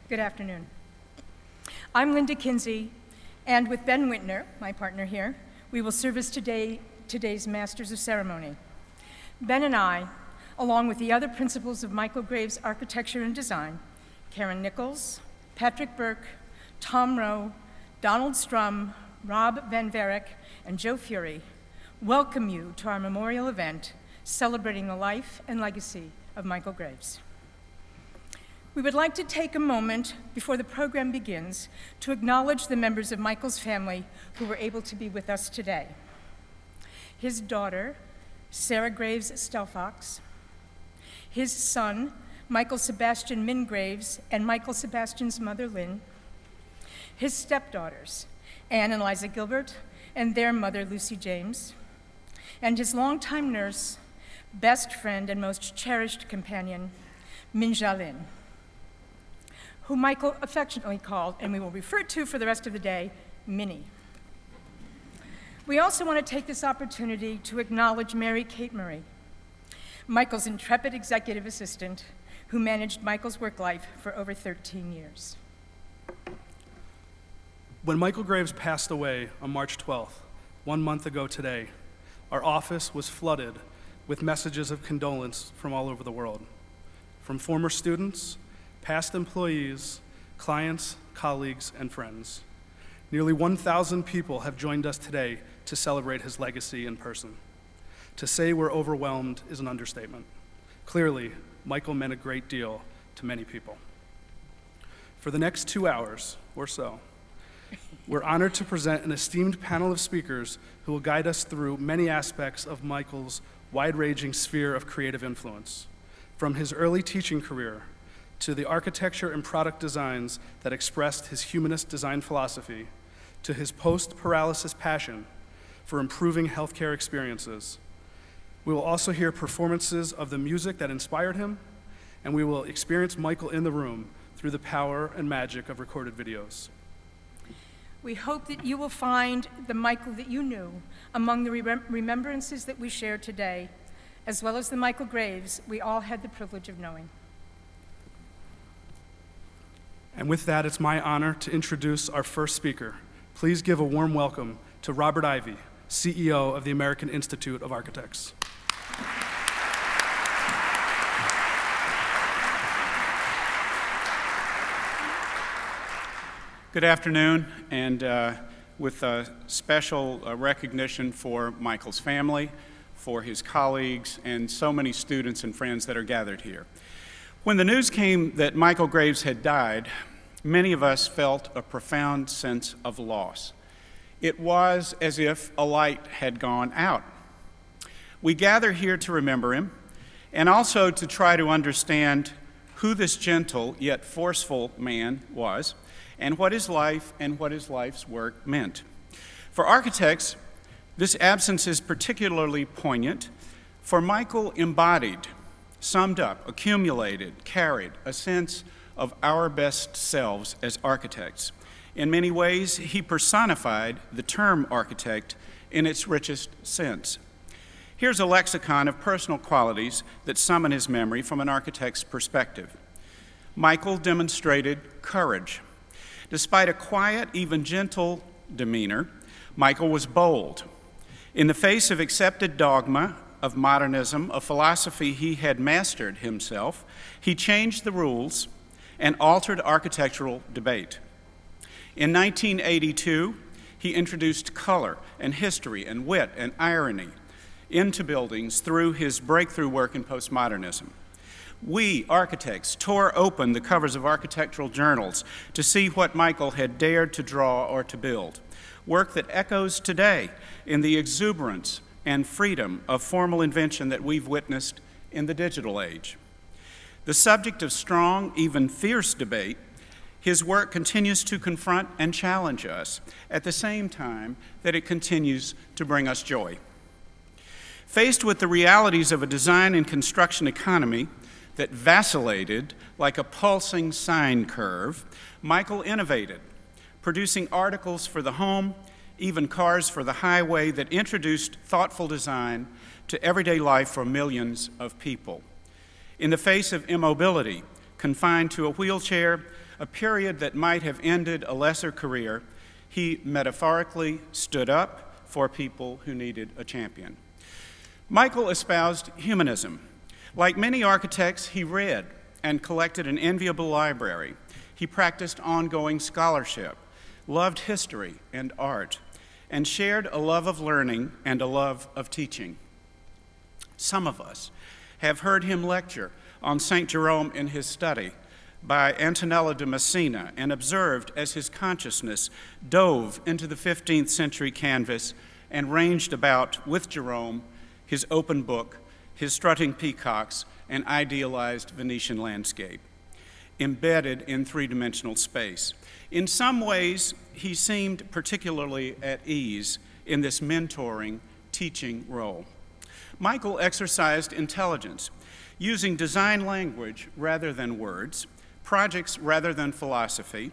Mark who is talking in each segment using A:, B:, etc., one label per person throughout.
A: Good afternoon. I'm Linda Kinsey, and with Ben Wintner, my partner here, we will serve as today's Masters of Ceremony. Ben and I, along with the other principals of Michael Graves Architecture and Design, Karen Nichols, Patrick Burke, Tom Rowe, Donald Strum, Rob Van Varick, and Joe Fury, welcome you to our memorial event celebrating the life and legacy of Michael Graves. We would like to take a moment before the program begins to acknowledge the members of Michael's family who were able to be with us today. His daughter, Sarah Graves Stelfox, his son, Michael Sebastian Min Graves, and Michael Sebastian's mother, Lynn, his stepdaughters, Anne and Liza Gilbert, and their mother, Lucy James, and his longtime nurse, best friend, and most cherished companion, Minja Lin, who Michael affectionately called, and we will refer to for the rest of the day, Minnie. We also want to take this opportunity to acknowledge Mary Kate Murray, Michael's intrepid executive assistant, who managed Michael's work life for over 13 years.
B: When Michael Graves passed away on March 12th, 1 month ago today, our office was flooded with messages of condolence from all over the world, from former students, past employees, clients, colleagues, and friends. Nearly 1,000 people have joined us today to celebrate his legacy in person. To say we're overwhelmed is an understatement. Clearly, Michael meant a great deal to many people. For the next 2 hours or so, we're honored to present an esteemed panel of speakers who will guide us through many aspects of Michael's wide-ranging sphere of creative influence, from his early teaching career to the architecture and product designs that expressed his humanist design philosophy, to his post-paralysis passion for improving healthcare experiences. We will also hear performances of the music that inspired him, and we will experience Michael in the room through the power and magic of recorded videos.
A: We hope that you will find the Michael that you knew among the remembrances that we share today, as well as the Michael Graves we all had the privilege of knowing.
B: And with that, it's my honor to introduce our first speaker. Please give a warm welcome to Robert Ivy, CEO of the American Institute of Architects.
C: Good afternoon, and with a special recognition for Michael's family, for his colleagues, and so many students and friends that are gathered here. When the news came that Michael Graves had died, many of us felt a profound sense of loss. It was as if a light had gone out. We gather here to remember him, and also to try to understand who this gentle yet forceful man was, and what his life and what his life's work meant. For architects, this absence is particularly poignant, for Michael embodied, summed up, accumulated, carried a sense of our best selves as architects. In many ways, he personified the term architect in its richest sense. Here's a lexicon of personal qualities that summon his memory from an architect's perspective. Michael demonstrated courage. Despite a quiet, even gentle demeanor, Michael was bold. In the face of accepted dogma of modernism, a philosophy he had mastered himself, he changed the rules and altered architectural debate. In 1982, he introduced color and history and wit and irony into buildings through his breakthrough work in postmodernism. We, architects, tore open the covers of architectural journals to see what Michael had dared to draw or to build, work that echoes today in the exuberance and freedom of formal invention that we've witnessed in the digital age. The subject of strong, even fierce debate, his work continues to confront and challenge us at the same time that it continues to bring us joy. Faced with the realities of a design and construction economy that vacillated like a pulsing sine curve, Michael innovated, producing articles for the home, even cars for the highway that introduced thoughtful design to everyday life for millions of people. In the face of immobility, confined to a wheelchair, a period that might have ended a lesser career, he metaphorically stood up for people who needed a champion. Michael espoused humanism. Like many architects, he read and collected an enviable library. He practiced ongoing scholarship, loved history and art, and shared a love of learning and a love of teaching. Some of us have heard him lecture on St. Jerome in his study by Antonella de Messina and observed as his consciousness dove into the 15th century canvas and ranged about with Jerome, his open book, his strutting peacocks, and idealized Venetian landscape, embedded in three-dimensional space. In some ways, he seemed particularly at ease in this mentoring, teaching role. Michael exercised intelligence, using design language rather than words, projects rather than philosophy.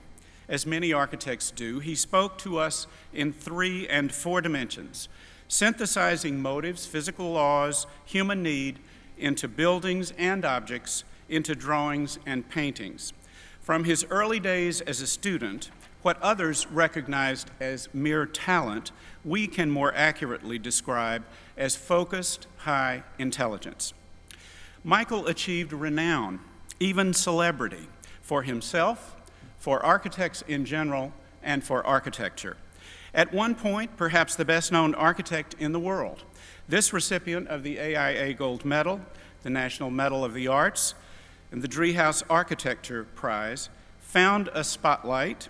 C: As many architects do, he spoke to us in 3 and 4 dimensions, synthesizing motives, physical laws, human need, into buildings and objects, into drawings and paintings. From his early days as a student, what others recognized as mere talent, we can more accurately describe as focused, high intelligence. Michael achieved renown, even celebrity, for himself, for architects in general, and for architecture. At one point, perhaps the best-known architect in the world, this recipient of the AIA Gold Medal, the National Medal of the Arts, and the Driehaus Architecture Prize, found a spotlight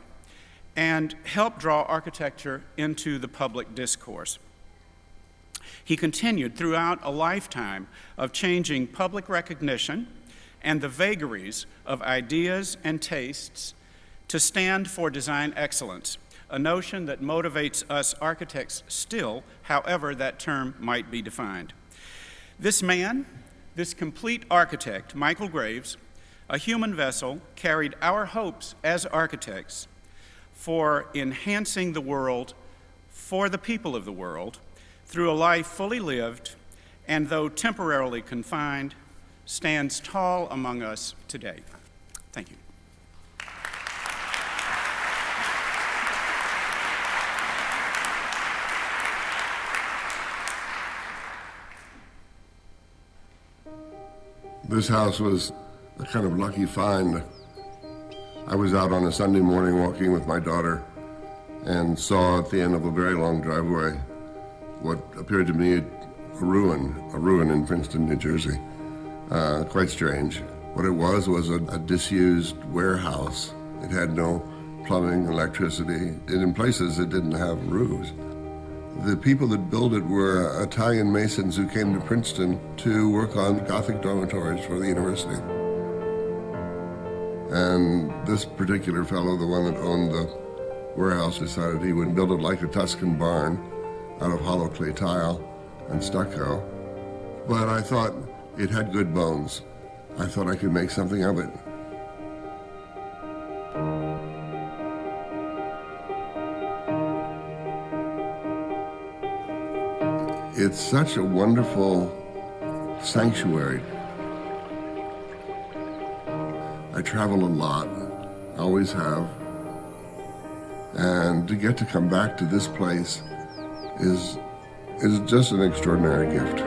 C: and helped draw architecture into the public discourse. He continued throughout a lifetime of changing public recognition and the vagaries of ideas and tastes to stand for design excellence, a notion that motivates us architects still, however that term might be defined. This man, this complete architect, Michael Graves, a human vessel, carried our hopes as architects for enhancing the world for the people of the world through a life fully lived and, though temporarily confined, stands tall among us today. Thank you.
D: This house was a kind of lucky find. I was out on a Sunday morning walking with my daughter and saw at the end of a very long driveway what appeared to me a ruin in Princeton, New Jersey. Quite strange. What it was a disused warehouse. It had no plumbing, electricity, and in places it didn't have roofs. The people that built it were Italian masons who came to Princeton to work on Gothic dormitories for the university. And this particular fellow, the one that owned the warehouse, decided he would build it like a Tuscan barn out of hollow clay tile and stucco. But I thought it had good bones. I thought I could make something of it. It's such a wonderful sanctuary. I travel a lot, always have, and to get to come back to this place is just an extraordinary gift.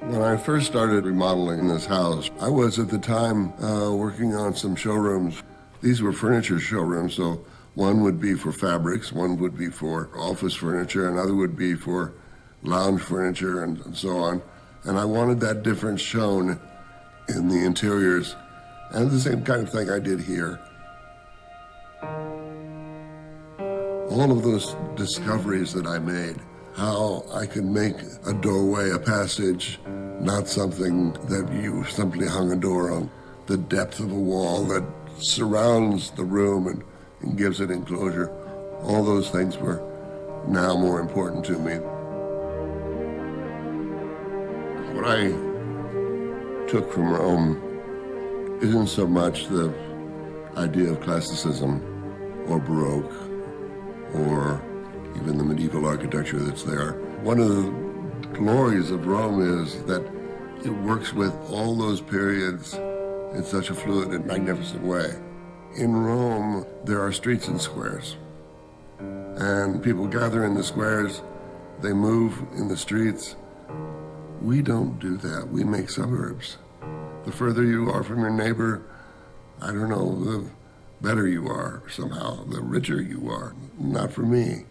D: When I first started remodeling this house, I was at the time working on some showrooms. These were furniture showrooms, so one would be for fabrics, one would be for office furniture, another would be for lounge furniture and so on. And I wanted that difference shown in the interiors, and the same kind of thing I did here. All of those discoveries that I made, how I could make a doorway, a passage, not something that you simply hung a door on, the depth of a wall that surrounds the room and gives it enclosure. All those things were now more important to me. What I took from Rome isn't so much the idea of classicism or Baroque or even the medieval architecture that's there. One of the glories of Rome is that it works with all those periods in such a fluid and magnificent way. In Rome, there are streets and squares, and people gather in the squares, they move in the streets. We don't do that. We make suburbs. The further you are from your neighbor, I don't know, the better you are somehow, the richer you are. Not for me.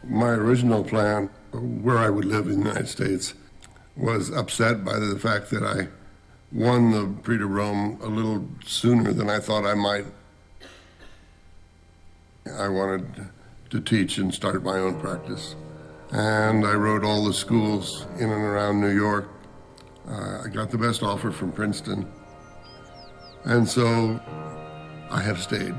D: My original plan, where I would live in the United States, was upset by the fact that I won the Prix de Rome a little sooner than I thought I might. I wanted to teach and start my own practice. And I wrote all the schools in and around New York. I got the best offer from Princeton. And so I have stayed.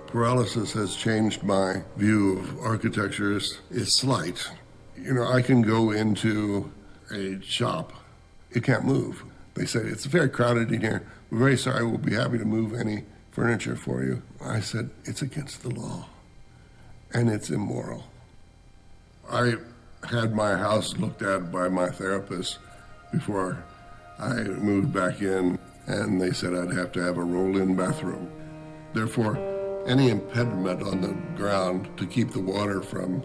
D: Paralysis has changed my view of architecture is slight. You know, I can go into a shop. It can't move. They say, it's very crowded in here. We're very sorry. We'll be happy to move any furniture for you. I said, it's against the law, and it's immoral. I had my house looked at by my therapist before I moved back in, and they said I'd have to have a roll-in bathroom. Therefore, any impediment on the ground to keep the water from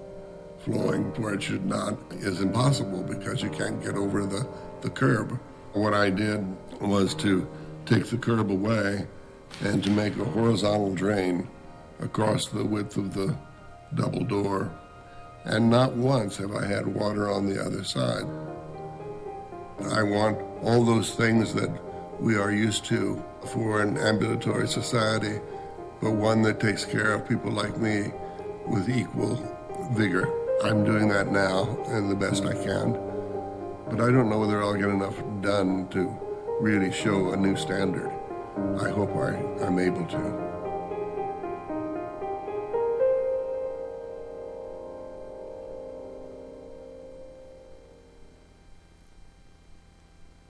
D: flowing where it should not is impossible because you can't get over the curb. What I did was to take the curb away and to make a horizontal drain across the width of the double door. And not once have I had water on the other side. I want all those things that we are used to for an ambulatory society, but one that takes care of people like me with equal vigor. I'm doing that now and the best I can, but I don't know whether I'll get enough done to really show a new standard. I hope I'm able to.